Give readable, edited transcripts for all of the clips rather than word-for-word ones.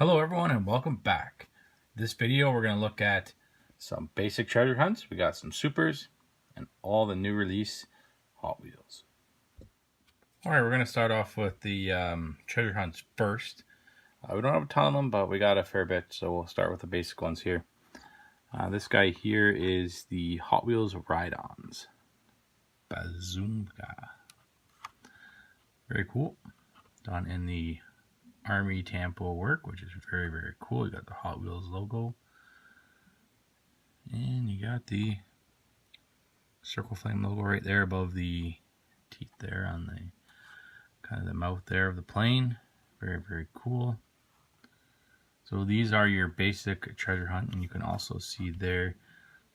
Hello everyone and welcome back. This video we're going to look at some basic treasure hunts. We got some supers and all the new release Hot Wheels. Alright, we're going to start off with the treasure hunts first. We don't have a ton of them, but we got a fair bit, so we'll start with the basic ones here. This guy here is the Hot Wheels Ride-Ons. Bazooka. Very cool. Done in the Army Tampo work, which is very cool. You got the Hot Wheels logo, and you got the circle flame logo right there above the teeth there on the kind of the mouth there of the plane. Very cool. So these are your basic treasure hunt, and you can also see there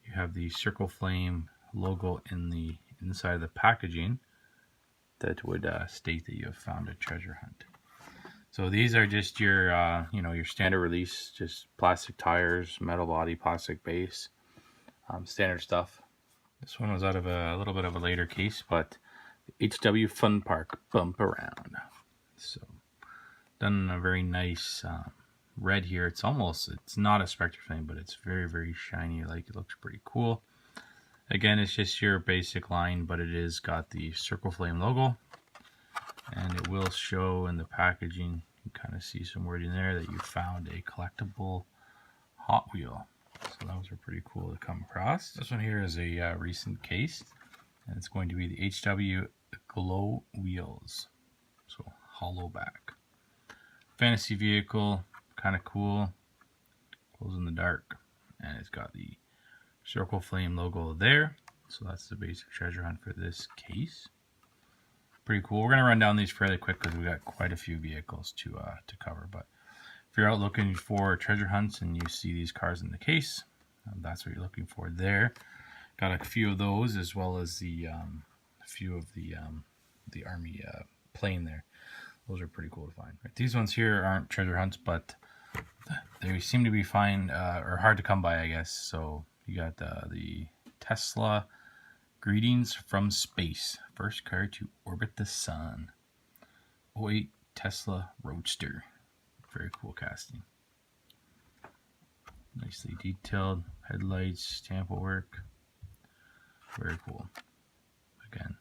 you have the circle flame logo in the inside of the packaging that would state that you have found a treasure hunt. So these are just your, your standard release, just plastic tires, metal body, plastic base, standard stuff. This one was out of a little bit of a later case, but the HW Fun Park bump around. So done a very nice red here. It's not a Spectre flame, but it's very shiny. It looks pretty cool. Again, it's just your basic line, but it is got the circle flame logo. And it will show in the packaging, you kind of see some wording there that you found a collectible Hot Wheel. So those are pretty cool to come across. This one here is a recent case, and it's going to be the HW Glow Wheels. So hollow back. Fantasy vehicle, kind of cool. Glows in the dark. And it's got the circle flame logo there. So that's the basic treasure hunt for this case. Pretty cool. We're going to run down these fairly quick because we've got quite a few vehicles to cover. But if you're out looking for treasure hunts and you see these cars in the case, that's what you're looking for there. Got a few of those, as well as the few of the Army plane there. Those are pretty cool to find. Right, these ones here aren't treasure hunts, but they seem to be fine or hard to come by, I guess. So you got the Tesla Greetings from Space. First car to orbit the sun. Boy Tesla Roadster. Very cool casting. Nicely detailed headlights, tampo work. Very cool. Again,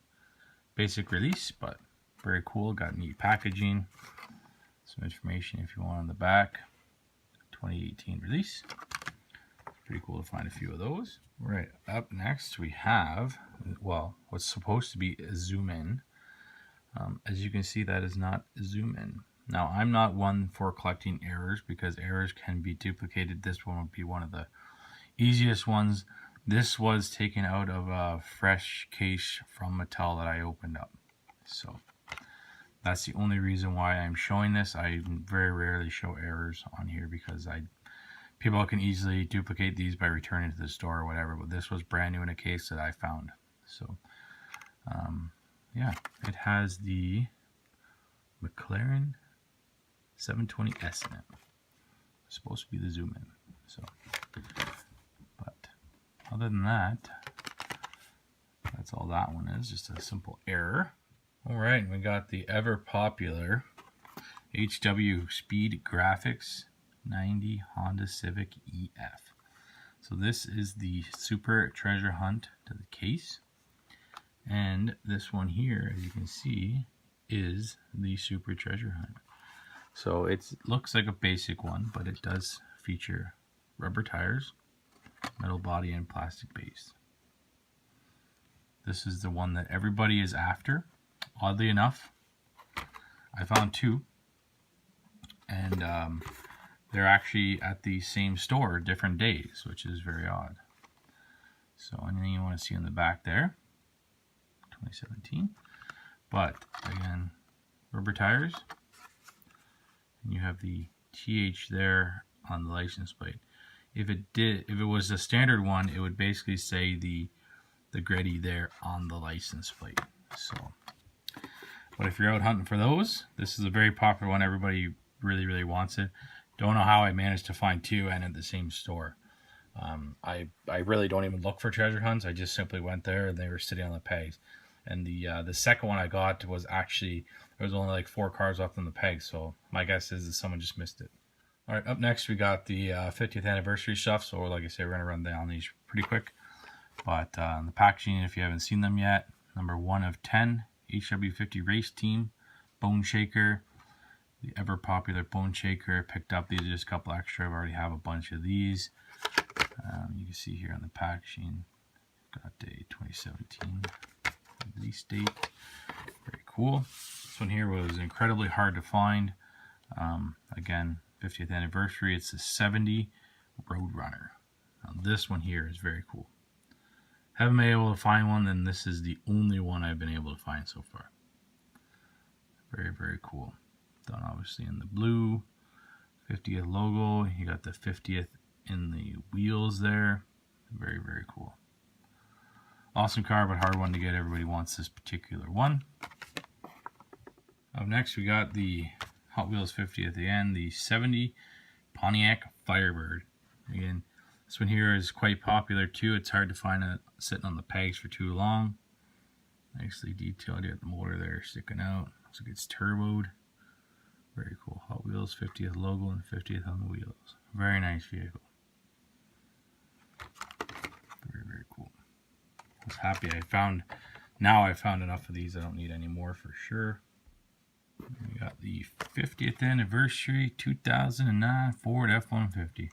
basic release, but very cool. Got neat packaging. Some information if you want on the back. 2018 release. Pretty cool to find a few of those. Right, up next we have, well, what's supposed to be a zoom in. As you can see, that is not a zoom in. Now, I'm not one for collecting errors because errors can be duplicated. This one would be one of the easiest ones. This was taken out of a fresh case from Mattel that I opened up. So that's the only reason why I'm showing this. I very rarely show errors on here because people can easily duplicate these by returning to the store or whatever, but this was brand new in a case that I found. So, yeah, it has the McLaren 720S in it. It's supposed to be the zoom in. So, but other than that, that's all that one is, just a simple error. All right, we got the ever popular HW Speed Graphics 90 Honda Civic EF. So this is the super treasure hunt to the case, and this one here, as you can see, is the super treasure hunt. So it looks like a basic one, but it does feature rubber tires, metal body, and plastic base. This is the one that everybody is after. Oddly enough, I found two, and they're actually at the same store different days, which is very odd. So anything you want to see in the back there, 2017. But again, rubber tires, and you have the TH there on the license plate. If it was a standard one, it would basically say the Gretty there on the license plate. So, but if you're out hunting for those, this is a very popular one. Everybody really wants it. Don't know how I managed to find two and at the same store. I really don't even look for treasure hunts. I just simply went there and they were sitting on the pegs. And the second one I got was actually, there was only like 4 cars left on the pegs. So my guess is that someone just missed it. All right, up next we got the 50th anniversary stuff. So like I said, we're going to run down these pretty quick. But the packaging, if you haven't seen them yet, number 1 of 10, HW50 race team, Boneshaker, the ever popular Boneshaker. Picked up these, are just a couple extra. I already have a bunch of these. You can see here on the packaging, got a 2017 release date. Very cool. This one here was incredibly hard to find. Again, 50th anniversary. It's the 70 Roadrunner. Now this one here is very cool. Haven't been able to find one, and this is the only one I've been able to find so far. Very, very cool. Done obviously in the blue. 50th logo. You got the 50th in the wheels there. Very, very cool. Awesome car, but hard one to get. Everybody wants this particular one. Up next, we got the Hot Wheels 50 at the end, the 70 Pontiac Firebird. Again, this one here is quite popular too. It's hard to find it sitting on the pegs for too long. Nicely detailed. You got the motor there sticking out. Looks like it's turboed. Very cool. Hot Wheels 50th logo and 50th on the wheels. Very nice vehicle. Very, very cool. I was happy I found enough of these. I don't need any more for sure. We got the 50th anniversary 2009 Ford F-150.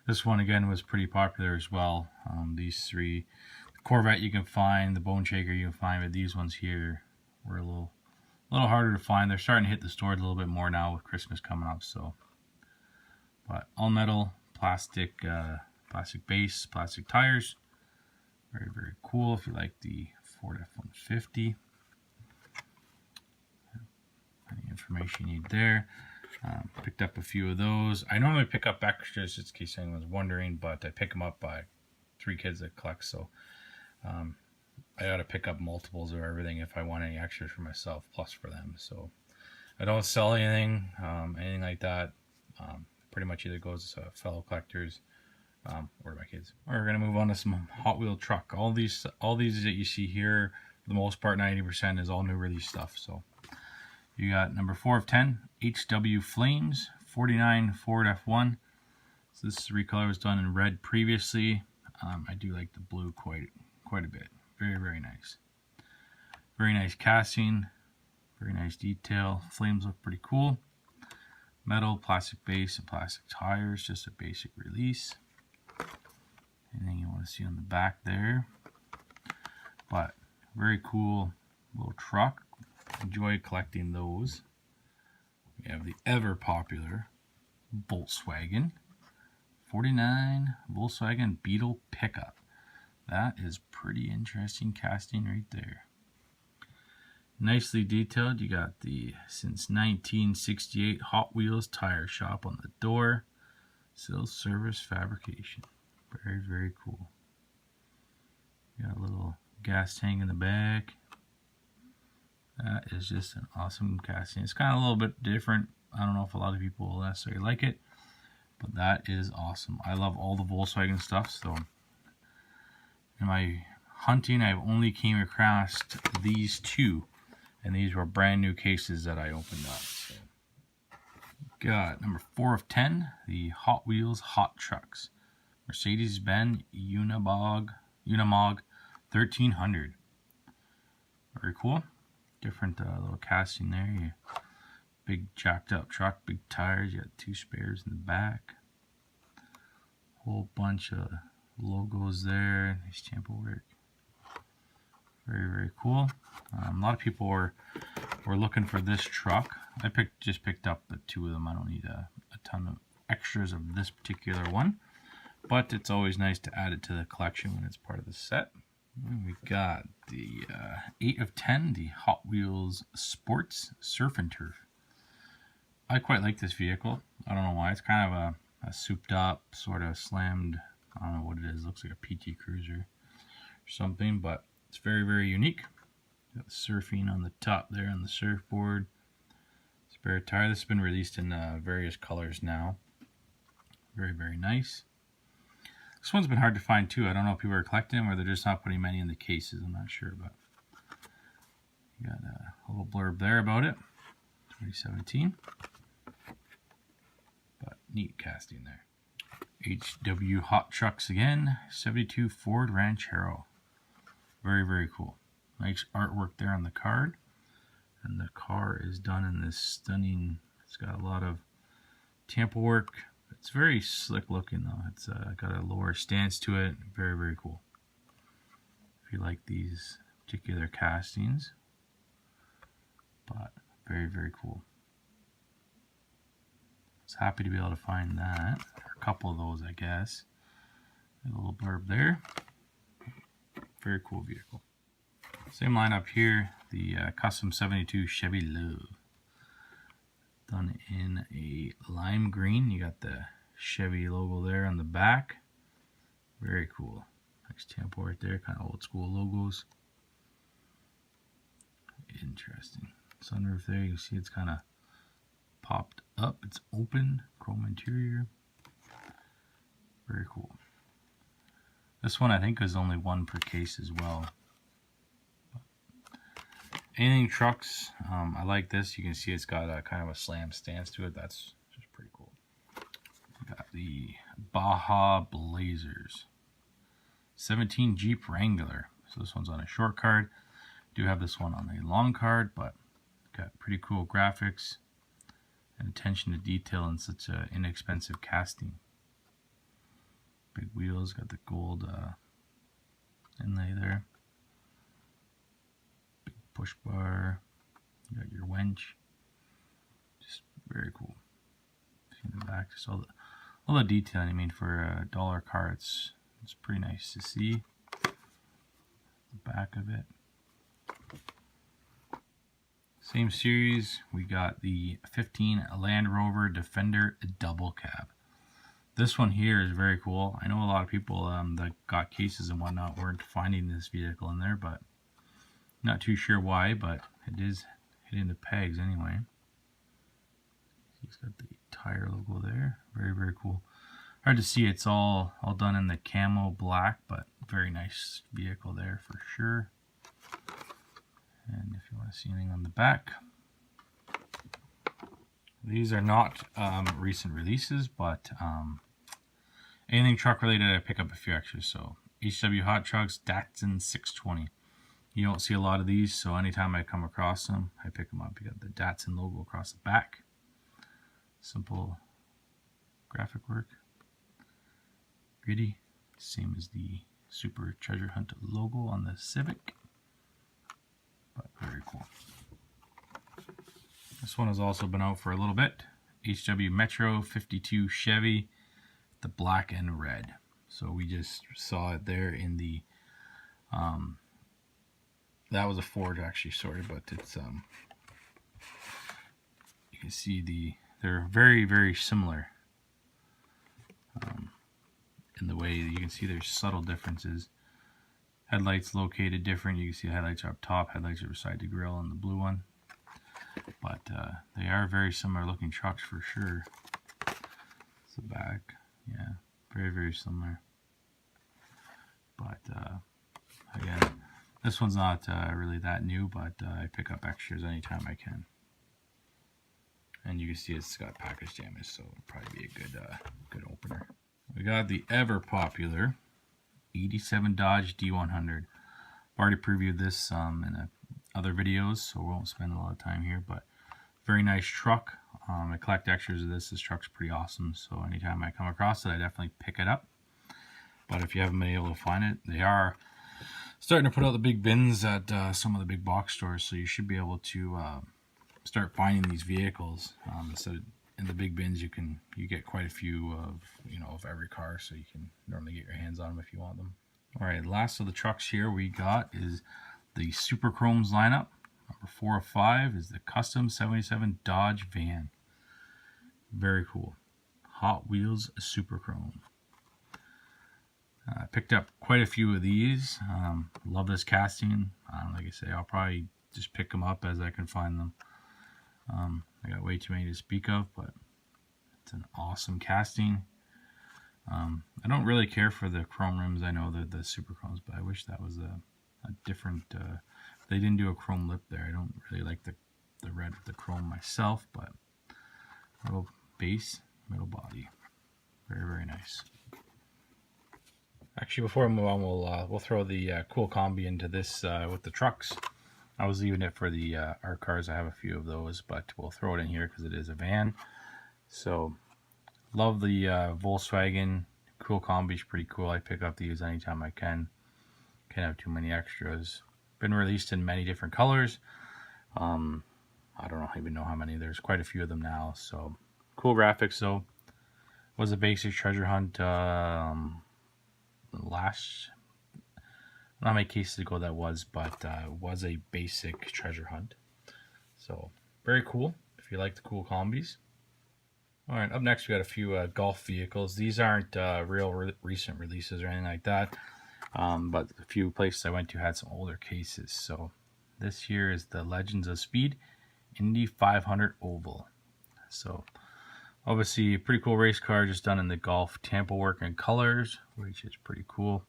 This one again was pretty popular as well. These three, the Corvette you can find, the Boneshaker you can find, but these ones here were a little harder to find. They're starting to hit the stores a little bit more now with Christmas coming up. So, but all metal, plastic base, plastic tires. Very, very cool if you like the Ford F-150. Any information you need there. Picked up a few of those. I normally pick up extras just in case anyone's wondering, but I pick them up by 3 kids that collect, so I ought to pick up multiples of everything if I want any extras for myself plus for them. So I don't sell anything like that. Pretty much either goes to fellow collectors or to my kids. All right, we're gonna move on to some Hot Wheel truck. All these that you see here, for the most part, 90% is all new release stuff. So you got number 4 of 10, HW Flames, 49 Ford F1. So this recolor was done in red previously. I do like the blue quite a bit. Very, very nice. Very nice casting. Very nice detail. Flames look pretty cool. Metal, plastic base, and plastic tires. Just a basic release. Anything you want to see on the back there. But very cool little truck. Enjoy collecting those. We have the ever popular Volkswagen 49 Volkswagen Beetle pickup. That is pretty interesting casting right there. Nicely detailed. You got the since 1968 Hot Wheels tire shop on the door. Still service fabrication. Very, very cool. Got a little gas tank in the back. That is just an awesome casting. It's kind of a little bit different. I don't know if a lot of people will necessarily like it, but that is awesome. I love all the Volkswagen stuff. So in my hunting, I've only came across these 2, and these were brand new cases that I opened up. So got number 4 of 10, the Hot Wheels Hot Trucks, Mercedes-Benz Unimog 1300. Very cool. Different little casting there. You big jacked up truck, big tires. You got 2 spares in the back. Whole bunch of logos there. Nice tamper work. Very, very cool. A lot of people were looking for this truck. I just picked up the 2 of them. I don't need a ton of extras of this particular one, but it's always nice to add it to the collection when it's part of the set. We got the 8 of 10, the Hot Wheels Sports Surf and Turf. I quite like this vehicle. I don't know why. It's kind of a souped up, sort of slammed, I don't know what it is. It looks like a PT Cruiser or something, but it's very, very unique. Got the surfing on the top there on the surfboard. Spare tire. This has been released in various colors now. Very, very nice. This one's been hard to find too. I don't know if people are collecting them or they're just not putting many in the cases. I'm not sure, but you got a little blurb there about it. 2017. But neat casting there. HW Hot Trucks again, 72 Ford Ranchero. Very, very cool. Nice artwork there on the card. And the car is done in this stunning, it's got a lot of tampo work. It's very slick looking though. It's got a lower stance to it. Very, very cool. If you like these particular castings. But very, very cool. I was happy to be able to find that. A couple of those, I guess. A little blurb there. Very cool vehicle. Same lineup here, the custom 72 Chevy Love. Done in a lime green. You got the Chevy logo there on the back. Very cool. Nice tempo right there, kind of old school logos. Interesting. Sunroof there, you can see it's kind of popped up. It's open, chrome interior. Very cool. This one I think is only one per case as well. Anything trucks, I like this. You can see it's got a kind of a slam stance to it. That's just pretty cool. We got the Baja Blazers. 17 Jeep Wrangler. So this one's on a short card. Do have this one on a long card, but got pretty cool graphics and attention to detail in such an inexpensive casting. Big wheels, got the gold inlay there. Big push bar. You got your winch. Just very cool. See in the back, just all the detailing. I mean, for a dollar car, it's pretty nice to see. The back of it. Same series, we got the 15 Land Rover Defender Double Cab. This one here is very cool. I know a lot of people that got cases and whatnot weren't finding this vehicle in there, but not too sure why, but it is hitting the pegs anyway. He's got the tire logo there. Very, very cool. Hard to see, it's all done in the camo black, but very nice vehicle there for sure. And if you want to see anything on the back, these are not recent releases, but anything truck related, I pick up a few extras. So HW Hot Trucks, Datsun 620. You don't see a lot of these, so anytime I come across them, I pick them up. You got the Datsun logo across the back. Simple graphic work. Gritty, same as the Super Treasure Hunt logo on the Civic. But very cool. This one has also been out for a little bit. HW Metro 52 Chevy, the black and red. So we just saw it there in the that was a Ford actually, sorry, but it's you can see they're very, very similar in the way that you can see there's subtle differences. Headlights located different. You can see the headlights are up top, headlights are beside the grill on the blue one. But they are very similar looking trucks for sure. It's the back. Yeah, very, very similar. But again, this one's not really that new, but I pick up extras anytime I can. And you can see it's got package damage, so it'll probably be a good opener. We got the ever popular 87 Dodge D100. I've already previewed this in other videos, so we won't spend a lot of time here, but very nice truck. I collect extras of this. This truck's pretty awesome, so anytime I come across it, I definitely pick it up. But if you haven't been able to find it, they are starting to put out the big bins at some of the big box stores, so you should be able to start finding these vehicles. Instead of in the big bins, you get quite a few of every car, so you can normally get your hands on them if you want them. All right, last of the trucks here we got is the Super Chromes lineup. Number 4 of 5 is the custom 77 Dodge van. Very cool. Hot Wheels Super Chrome. I picked up quite a few of these. Love this casting. Like I say, I'll probably just pick them up as I can find them. I got way too many to speak of, but it's an awesome casting. I don't really care for the chrome rims. I know the Super Chromes, but I wish that was a different. They didn't do a chrome lip there. I don't really like the red with the chrome myself, but a little base. middle body. Very, very nice. Actually, before I move on, we'll throw the cool combi into this with the trucks. I was leaving it for the our cars. I have a few of those, but we'll throw it in here because it is a van. So, love the Volkswagen cool combi. Is pretty cool. I pick up these anytime I can. Can't have too many extras. Been released in many different colors. I don't even know how many. There's quite a few of them now. So, cool graphics though. Was a basic treasure hunt last, I don't know how many cases ago that was, but was a basic treasure hunt. So very cool if you like the cool combis. All right, up next we got a few golf vehicles. These aren't recent releases or anything like that, but a few places I went to had some older cases. So this here is the Legends of Speed Indy 500 Oval. So obviously, a pretty cool race car, just done in the golf tampo work and colors, which is pretty cool.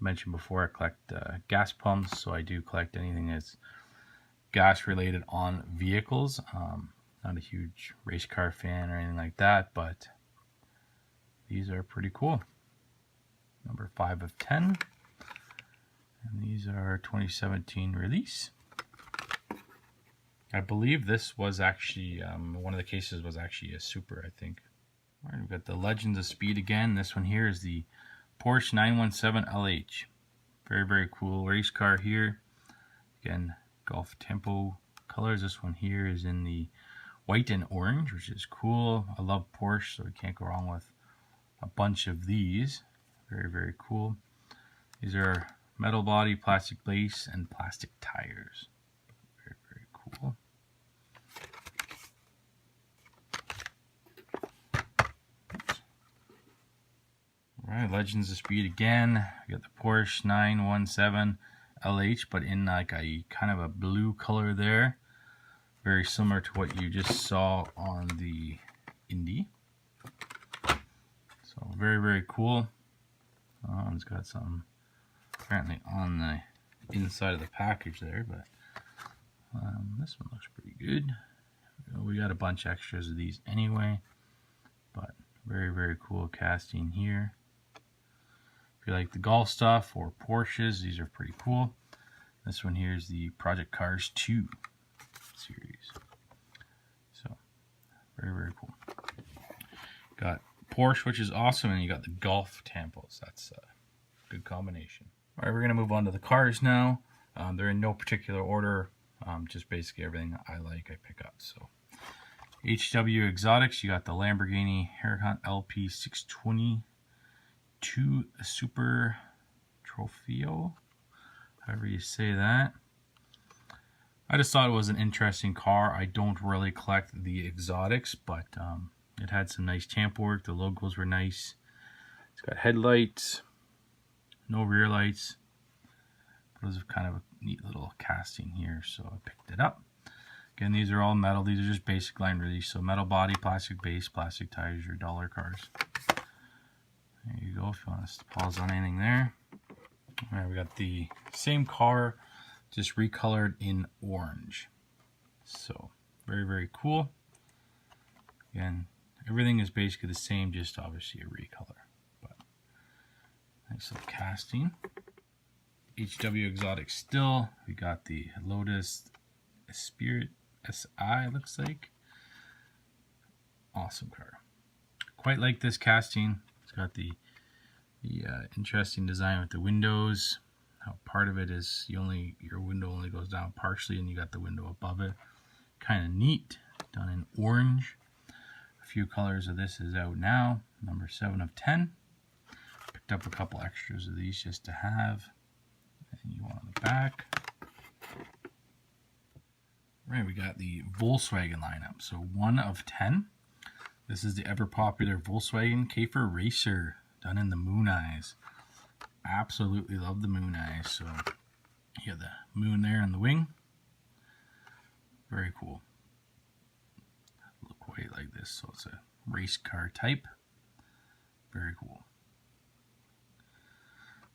I mentioned before I collect gas pumps, so I do collect anything that's gas related on vehicles. Not a huge race car fan or anything like that, but these are pretty cool. Number 5 of 10. And these are 2017 release. I believe this was actually, one of the cases was actually a Super, I think. All right, we've got the Legends of Speed again. This one here is the Porsche 917 LH. Very, very cool race car here. Again, golf tempo colors. This one here is in the white and orange, which is cool. I love Porsche, so we can't go wrong with a bunch of these. Very, very cool. These are metal body, plastic base, and plastic tires. Very, very cool. Alright, Legends of Speed again. We got the Porsche 917 LH, but in like a kind of a blue color there. Very similar to what you just saw on the Indy. So very, very cool. It's got some apparently on the inside of the package there, but this one looks pretty good. We got a bunch of extras of these anyway, but very, very cool casting here. If you like the golf stuff or Porsches, these are pretty cool. This one here is the Project Cars 2 series. So, very, very cool. Got Porsche, which is awesome, and you got the golf tampos. That's a good combination. All right, we're going to move on to the cars now. They're in no particular order. Just basically everything I like, I pick up. So, HW Exotics, you got the Lamborghini Huracan Lp 620. Super Trofeo, however you say that. I just thought it was an interesting car. I don't really collect the exotics, but it had some nice tampo work. The logos were nice. It's got headlights, no rear lights. But it was kind of a neat little casting here, so I picked it up. Again, these are all metal. These are just basic line release. So metal body, plastic base, plastic tires, your dollar cars. There you go, if you want us to pause on anything there. All right, we got the same car, just recolored in orange. So, very, very cool. Again, everything is basically the same, just obviously a recolor. But nice little casting. HW Exotic still. We got the Lotus Spirit Si, looks like. Awesome car. Quite like this casting. It's got the interesting design with the windows. How part of it is your window only goes down partially, and you got the window above it. Kind of neat. Done in orange. A few colors of this is out now. Number 7 of 10. Picked up a couple extras of these just to have. And you want on the back. Right, we got the Volkswagen lineup. So 1 of 10. This is the ever popular Volkswagen Käfer Racer, done in the moon eyes. Absolutely love the moon eyes. So you have the moon there on the wing. Very cool. Look quite like this. So it's a race car type. Very cool.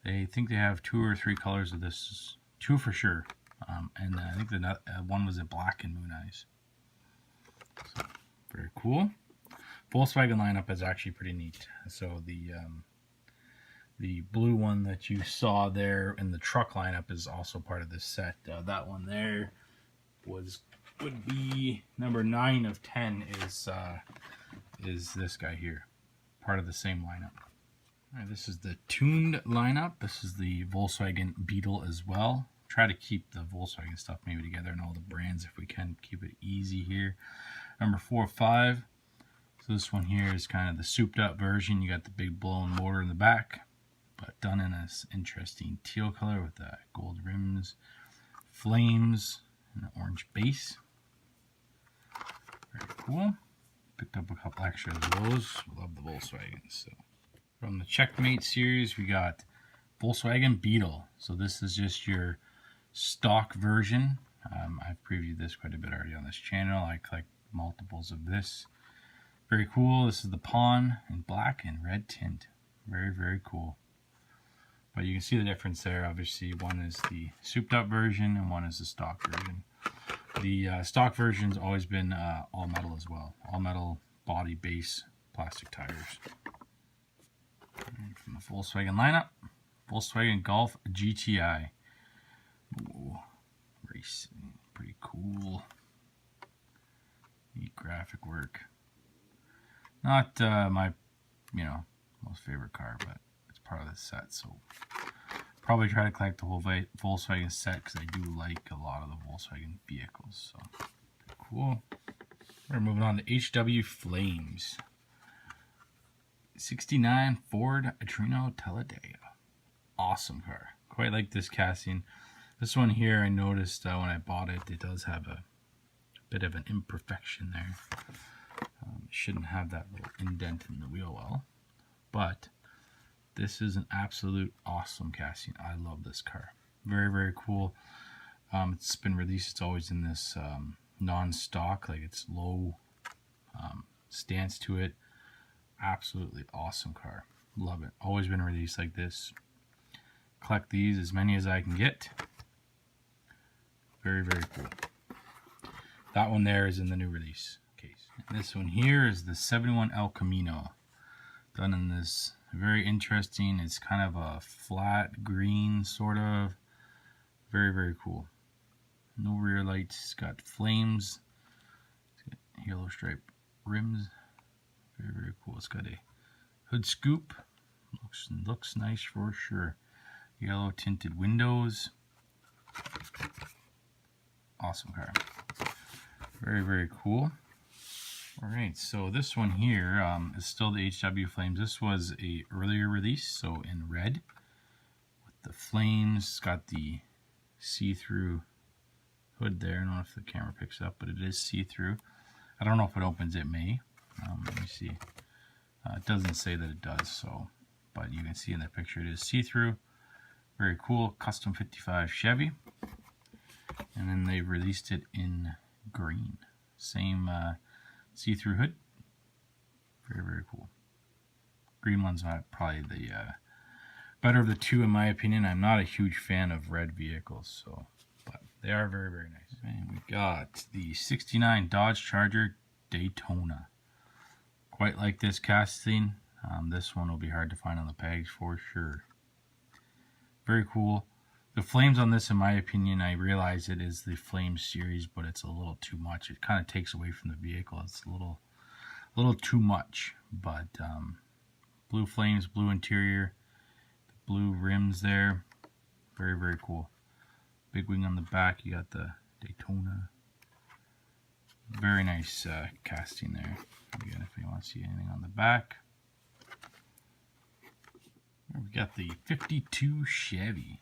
They think they have 2 or 3 colors of this. 2 for sure. And I think the one was in black and moon eyes. So, very cool. Volkswagen lineup is actually pretty neat. So the blue one that you saw there in the truck lineup is also part of this set. That one there would be number 9 of 10 is this guy here, part of the same lineup. All right, this is the tuned lineup. This is the Volkswagen Beetle as well. Try to keep the Volkswagen stuff maybe together and all the brands if we can. Keep it easy here. Number 4 of 5. So this one here is kind of the souped up version. You got the big blown motor in the back, but done in this interesting teal color with the gold rims, flames, and an orange base. Very cool. Picked up a couple extra of those. Love the Volkswagens. So from the Checkmate series, we got Volkswagen Beetle. So this is just your stock version. I've previewed this quite a bit already on this channel. I collect multiples of this. Very cool. This is the Pawn in black and red tint. Very, very cool. But you can see the difference there. Obviously, one is the souped up version and one is the stock version. The stock version's always been all metal as well. All metal body, base, plastic tires. And from the Volkswagen lineup, Volkswagen Golf GTI. Ooh, racing, pretty cool. Neat graphic work. Not my, most favorite car, but it's part of the set. So probably try to collect the whole Volkswagen set because I do like a lot of the Volkswagen vehicles. So cool. We're moving on to HW Flames. 69 Ford Trino Talladega. Awesome car. Quite like this casting. This one here, I noticed when I bought it, it does have a bit of an imperfection there. It shouldn't have that little indent in the wheel well. But this is an absolute awesome casting. I love this car. Very, very cool. It's been released. It's always in this non-stock, like it's low stance to it. Absolutely awesome car. Love it. Always been released like this. Collect these, as many as I can get. Very, very cool. That one there is in the new release case. And this one here is the 71 El Camino. Done in this very interesting, it's kind of a flat green sort of. Very, very cool. No rear lights. It's got flames. It's got yellow stripe rims. Very, very cool. It's got a hood scoop. Looks nice for sure. Yellow tinted windows. Awesome car. Very, very cool. Alright, so this one here is still the HW Flames. This was a earlier release, so in red. With the flames, it's got the see-through hood there. I don't know if the camera picks up, but it is see-through. I don't know if it opens, it may. Let me see. It doesn't say that it does, so, but you can see in the picture it is see-through. Very cool. Custom 55 Chevy. And then they released it in green. Same see-through hood. Very, very cool. Green one's probably the better of the two in my opinion. I'm not a huge fan of red vehicles, so but they are very, very nice. And we got the 69 Dodge Charger Daytona. Quite like this casting. This one will be hard to find on the pegs for sure. Very cool. The flames on this, in my opinion, I realize it is the Flame series, but it's a little too much. It kind of takes away from the vehicle. It's a little too much. But blue flames, blue interior, the blue rims there. Very, very cool. Big wing on the back. You got the Daytona. Very nice casting there. Again, if you want to see anything on the back. We got the 52 Chevy.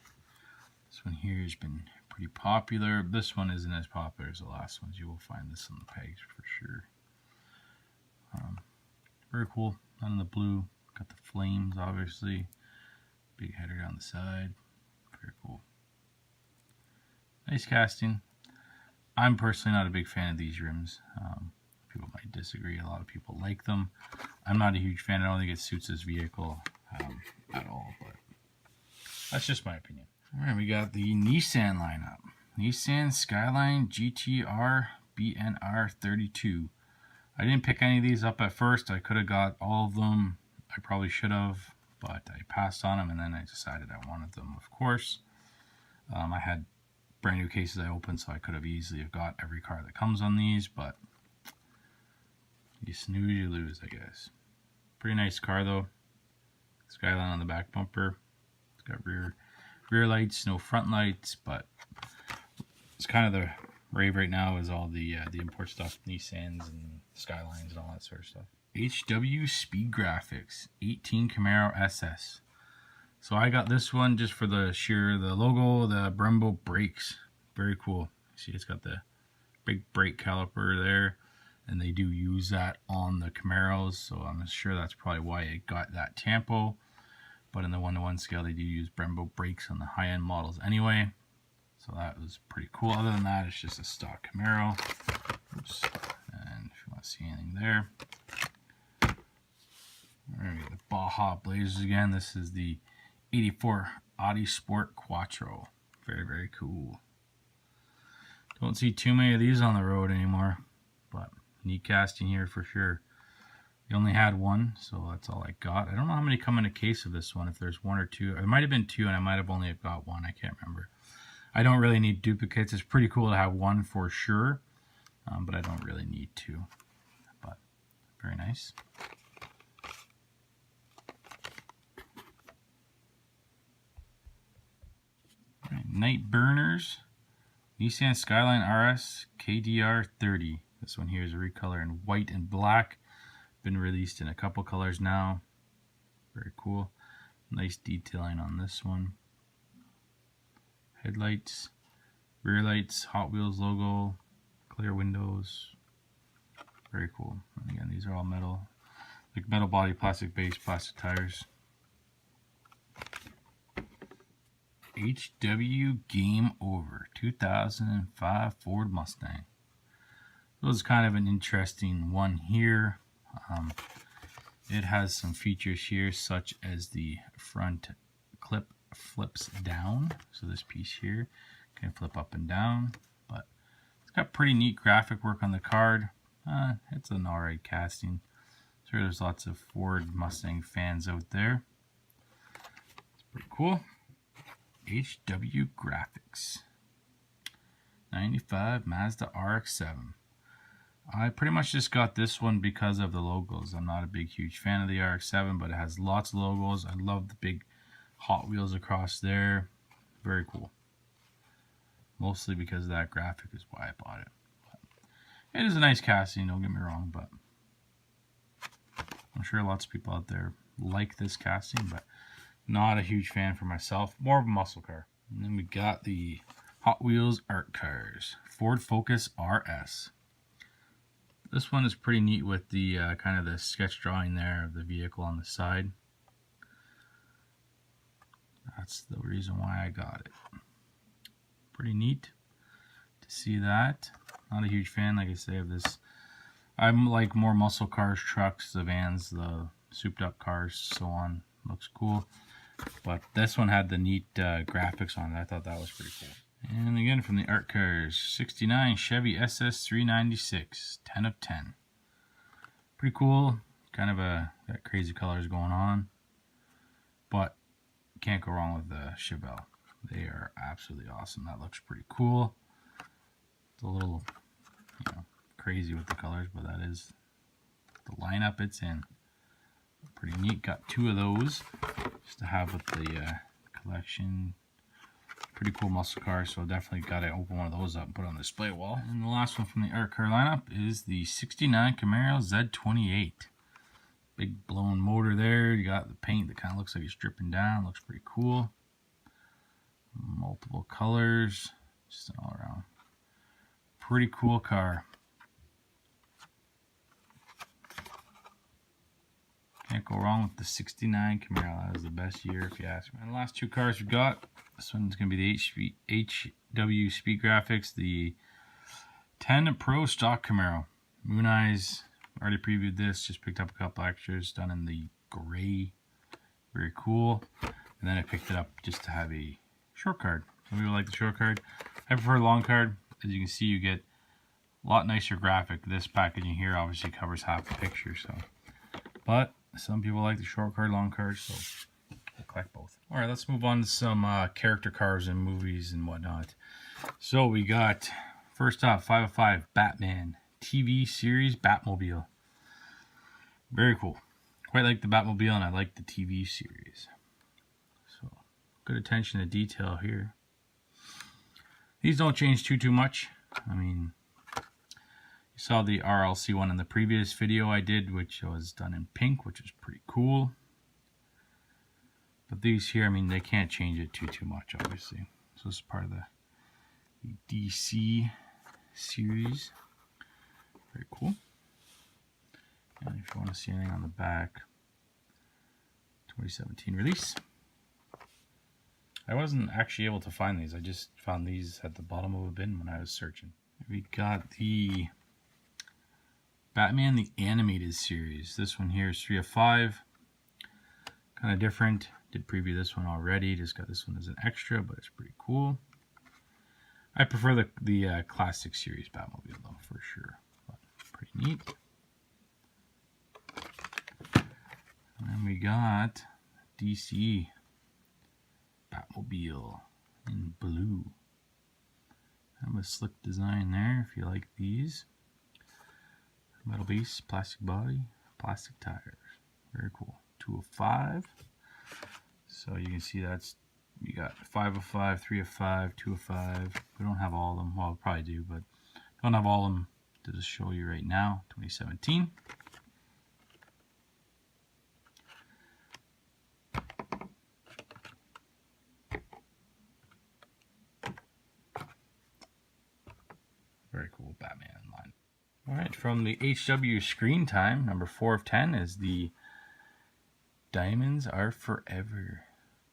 This one here has been pretty popular. This one isn't as popular as the last ones. You will find this on the pegs for sure. Very cool. On the blue, got the flames obviously. Big header down the side. Very cool. Nice casting. I'm personally not a big fan of these rims. People might disagree. A lot of people like them. I'm not a huge fan. I don't think it suits this vehicle at all. But that's just my opinion. Alright, we got the Nissan lineup. Nissan Skyline GTR BNR 32. I didn't pick any of these up at first. I could have got all of them. I probably should have, but I passed on them, and then I decided I wanted them, of course. I had brand new cases I opened, so I could have easily have got every car that comes on these, but you snooze, you lose, I guess. Pretty nice car, though. Skyline on the back bumper. It's got rear lights, no front lights, but it's kind of the rave right now is all the import stuff, Nissans and Skylines and all that sort of stuff. HW Speed Graphics 18 Camaro SS. So I got this one just for the logo, the Brembo brakes. Very cool. See, it's got the big brake caliper there, and they do use that on the Camaros, so I'm sure that's probably why it got that tempo. But in the 1:1 scale, they do use Brembo brakes on the high-end models anyway. So that was pretty cool. Other than that, it's just a stock Camaro. Oops. And if you want to see anything there. We're going to get the Baja Blazers again. This is the 84 Oddie Sport Quattro. Very, very cool. Don't see too many of these on the road anymore. But neat casting here for sure. We only had one, so that's all I got. I don't know how many come in a case of this one. If there's one or two. It might have been two, and I might have only got one. I can't remember. I don't really need duplicates. It's pretty cool to have one for sure, but I don't really need two. But very nice. All right, Night Burners, Nissan Skyline RS KDR 30. This one here is a recolor in white and black. Been released in a couple colors now. Very cool. Nice detailing on this one. Headlights, rear lights, Hot Wheels logo, clear windows. Very cool. And again, these are all metal, like metal body, plastic base, plastic tires. HW Game Over 2005 Ford Mustang. This was kind of an interesting one here. It has some features here, such as the front clip flips down, so this piece here can flip up and down, but it's got pretty neat graphic work on the card. It's an alright casting. Sure, there's lots of Ford Mustang fans out there. It's pretty cool. HW Graphics 95 Mazda Rx-7. I pretty much just got this one because of the logos. I'm not a huge fan of the Rx-7, but it has lots of logos. I love the big Hot Wheels across there. Very cool. Mostly because of that graphic is why I bought it. But it is a nice casting, don't get me wrong, but I'm sure lots of people out there like this casting, but not a huge fan for myself. More of a muscle car. And then we got the Hot Wheels art cars. Ford Focus RS. This one is pretty neat with the kind of the sketch drawing there of the vehicle on the side. That's the reason why I got it. Pretty neat to see that. Not a huge fan, like I say, of this. I'm like more muscle cars, trucks, the vans, the souped up cars, so on. Looks cool. But this one had the neat graphics on it. I thought that was pretty cool. And again from the art cars, 69 Chevy SS 396, 10 of 10. Pretty cool. Kind of got crazy colors going on. But can't go wrong with the Chevelle. They are absolutely awesome. That looks pretty cool. It's a little, crazy with the colors, but that is the lineup it's in. Pretty neat. Got two of those just to have with the collection. Pretty cool muscle car, so definitely got to open one of those up and put it on the display wall. And the last one from the art car lineup is the 69 Camaro Z28. Big blown motor there. You got the paint that kind of looks like it's dripping down. Looks pretty cool. Multiple colors. Just an all around pretty cool car. Can't go wrong with the 69 Camaro. That was the best year if you ask me. And the last two cars we got. This one's going to be the HW Speed Graphics, the 10 Pro Stock Camaro. Moon Eyes, already previewed this, just picked up a couple extras, done in the gray. Very cool. And then I picked it up just to have a short card. Some people like the short card. I prefer a long card. As you can see, you get A lot nicer graphic. This packaging here obviously covers half the picture, so. But some people like the short card, long card, so we'll collect both. All right, let's move on to some character cars and movies and whatnot. So we got, first off, 505 Batman TV series Batmobile. Very cool. Quite like the Batmobile, and I like the TV series. So, good attention to detail here. These don't change too much. I mean, you saw the RLC one in the previous video I did, which was done in pink, which is pretty cool. But these here, I mean, they can't change it too much, obviously. So this is part of the DC series. Very cool. And if you want to see anything on the back, 2017 release. I wasn't actually able to find these. I just found these at the bottom of a bin when I was searching. We got the Batman the Animated Series. This one here is 3 of 5. Kind of different. Did preview this one already. Just got this one as an extra, but it's pretty cool. I prefer the classic series Batmobile though, for sure. But pretty neat. And then we got DC Batmobile in blue. Have a slick design there if you like these. Metal base, plastic body, plastic tires. Very cool. 2 of 5. So you can see that's, we got 5 of 5, 3 of 5, 2 of 5. We don't have all of them. Well, we probably do, but don't have all of them to just show you right now. 2017. Very cool Batman line. Alright, from the HW screen time, number 4 of 10 is the Diamonds Are Forever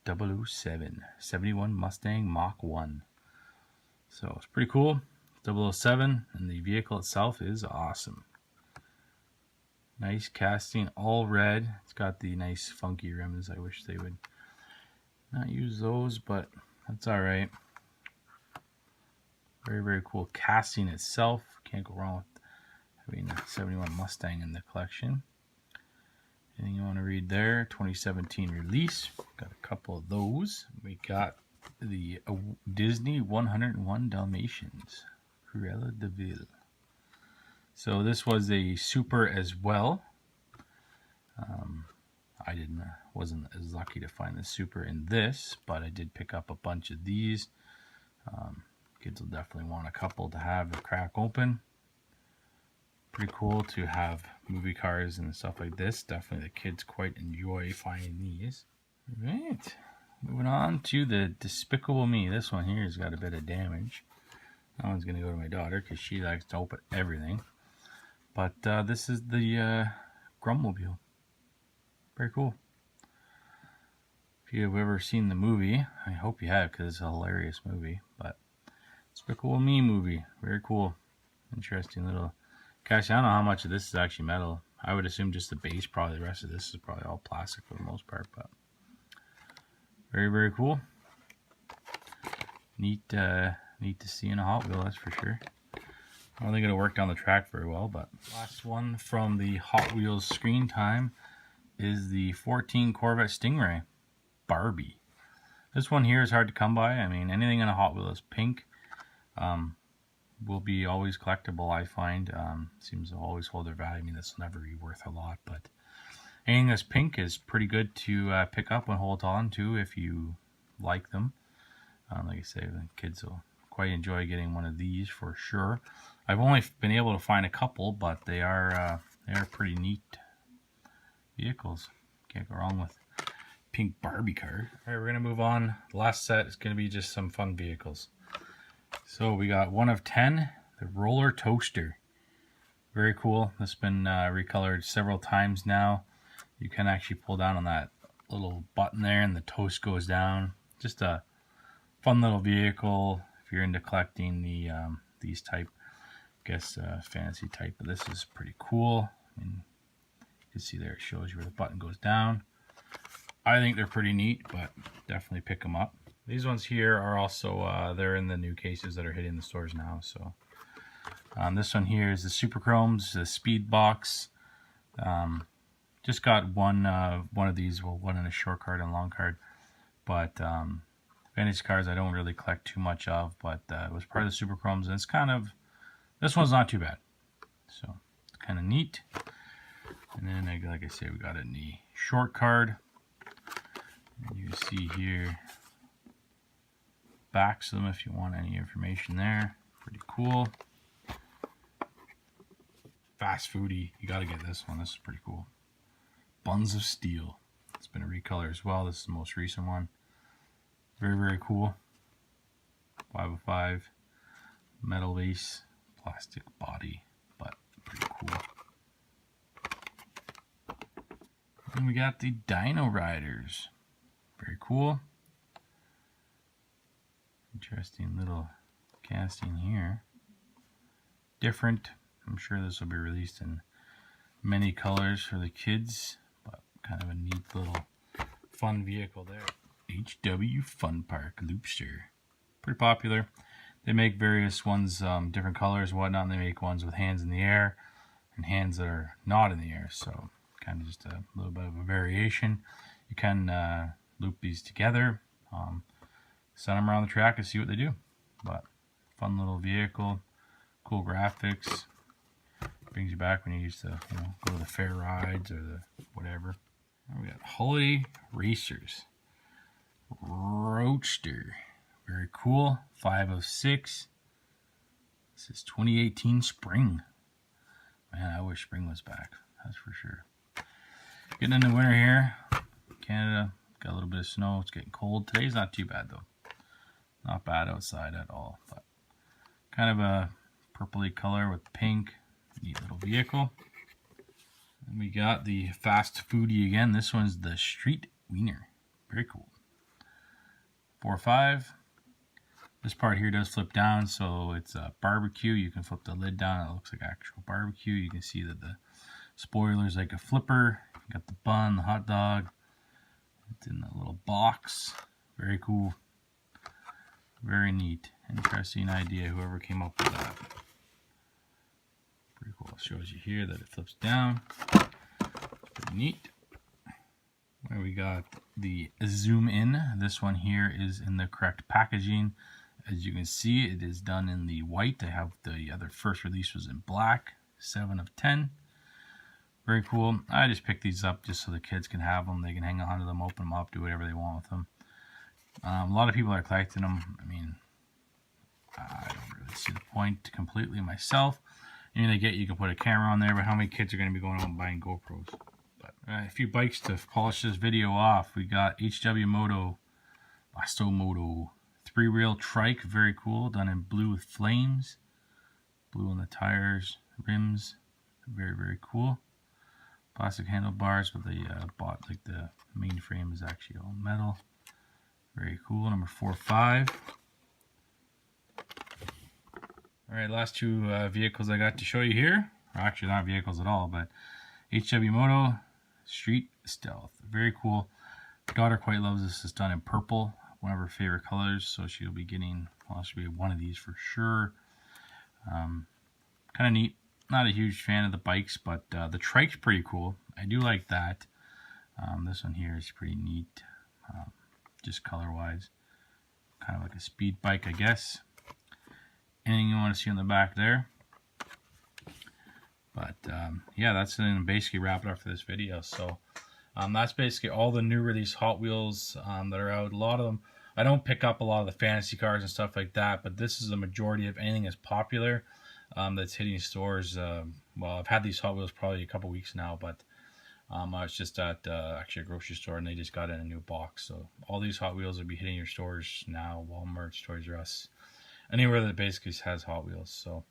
007 71 Mustang Mach 1. So it's pretty cool. 007, and the vehicle itself is awesome. Nice casting, all red. It's got the nice funky rims. I wish they would not use those, but that's alright. Very cool casting itself. Can't go wrong with having the 71 Mustang in the collection. Anything you want to read there? 2017 release. Got a couple of those. We got the Disney 101 Dalmatians. Cruella de Vil. So this was a super as well. I wasn't as lucky to find the super in this, but I did pick up a bunch of these. Kids will definitely want a couple to have a crack open. Pretty cool to have movie cars and stuff like this. Definitely the kids quite enjoy finding these. Alright, moving on to the Despicable Me. This one here has got a bit of damage. That one's going to go to my daughter because she likes to open everything. But this is the Grumbmobile. Very cool. If you've ever seen the movie, I hope you have because it's a hilarious movie. But Despicable Me movie. Very cool. Interesting little... Gosh, I don't know how much of this is actually metal. I would assume just the base, probably the rest of this is probably all plastic for the most part, but very cool. Neat to see in a Hot Wheel, that's for sure. I don't think it'll work down the track very well, but last one from the Hot Wheels screen time is the 14 Corvette Stingray Barbie. This one here is hard to come by. I mean, anything in a Hot Wheel is pink. Will be always collectible, I find. Seems to always hold their value. I mean, this will never be worth a lot, but anything that's pink is pretty good to pick up and hold on to if you like them. Like I say, the kids will quite enjoy getting one of these for sure. I've only been able to find a couple, but they are pretty neat vehicles. Can't go wrong with pink Barbie car. All right, we're gonna move on. The last set is gonna be just some fun vehicles. So we got 1 of 10, the Roller Toaster. Very cool. This has been recolored several times now. You can actually pull down on that little button there and the toast goes down. Just a fun little vehicle if you're into collecting the these type, I guess fantasy type. But this is pretty cool. I mean, you can see there it shows you where the button goes down. I think they're pretty neat, but definitely pick them up. These ones here are also, they're in the new cases that are hitting the stores now, so This one here is the Super Chromes, the Speed Box. Just got one of these, well, one in a short card and a long card. But vintage cars I don't really collect too much of, but it was part of the Super Chromes, and it's kind of, this one's not too bad. So it's kind of neat. And then, like I say, we got it in the short card. And you can see here backs of them if you want any information there. Pretty cool. Fast foodie, you gotta get this one. This is pretty cool. Buns of Steel. It's been a recolor as well. This is the most recent one. Very, very cool. 505 metal base, plastic body, but pretty cool. And we got the Dino Riders. Very cool. Interesting little casting here. Different. I'm sure this will be released in many colors for the kids, but kind of a neat little fun vehicle there. HW Fun Park Loopster. Pretty popular. They make various ones, different colors and whatnot, and they make ones with hands in the air and hands that are not in the air, so kind of just a little bit of a variation. You can loop these together, send them around the track and see what they do. But fun little vehicle, cool graphics. Brings you back when you used to, you know, go to the fair rides or the whatever. And we got Holiday Racers Roadster. Very cool. 506. This is 2018 spring. Man, I wish spring was back. That's for sure. Getting into winter here. Canada got a little bit of snow. It's getting cold. Today's not too bad though. Not bad outside at all. But kind of a purpley color with pink. Neat little vehicle. And we got the Fast Foodie again. This one's the Street Wiener. Very cool. 4.5. This part here does flip down, so it's a barbecue. You can flip the lid down. It looks like actual barbecue. You can see that the spoiler is like a flipper. You got the bun, the hot dog. It's in the little box. Very cool. Very neat. Interesting idea, whoever came up with that. Pretty cool. It shows you here that it flips down. It's pretty neat. Where we got the zoom in. This one here is in the correct packaging. As you can see, it is done in the white. I have the other first release was in black. 7 of 10. Very cool. I just picked these up just so the kids can have them. They can hang on to them, open them up, do whatever they want with them. A lot of people are collecting them. I mean, I don't really see the point completely myself. You know, you can put a camera on there, but how many kids are going to be going out and buying GoPros? But a few bikes to polish this video off. We got HW Moto, Basto Moto, 3-wheel trike, very cool, done in blue with flames. Blue on the tires, rims, very, very cool. Plastic handlebars, but the like the main frame is actually all metal. Very cool. Number 4.5. Alright, last two vehicles I got to show you here. Or actually not vehicles at all, but HW Moto Street Stealth. Very cool. My daughter quite loves this. It's done in purple, one of her favorite colors, so she'll be getting, well, she'll be one of these for sure. Kind of neat. Not a huge fan of the bikes, but the trike's pretty cool. I do like that. This one here is pretty neat, just color-wise. Kind of like a speed bike, I guess. Anything you want to see on the back there. But yeah, that's going to basically wrap it up for this video. So that's basically all the new release Hot Wheels that are out. A lot of them, I don't pick up a lot of the fantasy cars and stuff like that, but this is the majority of anything that's popular that's hitting stores. Well, I've had these Hot Wheels probably a couple weeks now, but I was just at actually a grocery store and they just got in a new box. So all these Hot Wheels will be hitting your stores now, Walmart, Toys R Us, anywhere that basically has Hot Wheels. So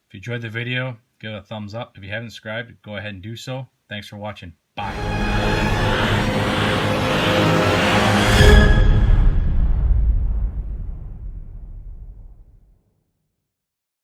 if you enjoyed the video, give it a thumbs up. If you haven't subscribed, go ahead and do so. Thanks for watching. Bye.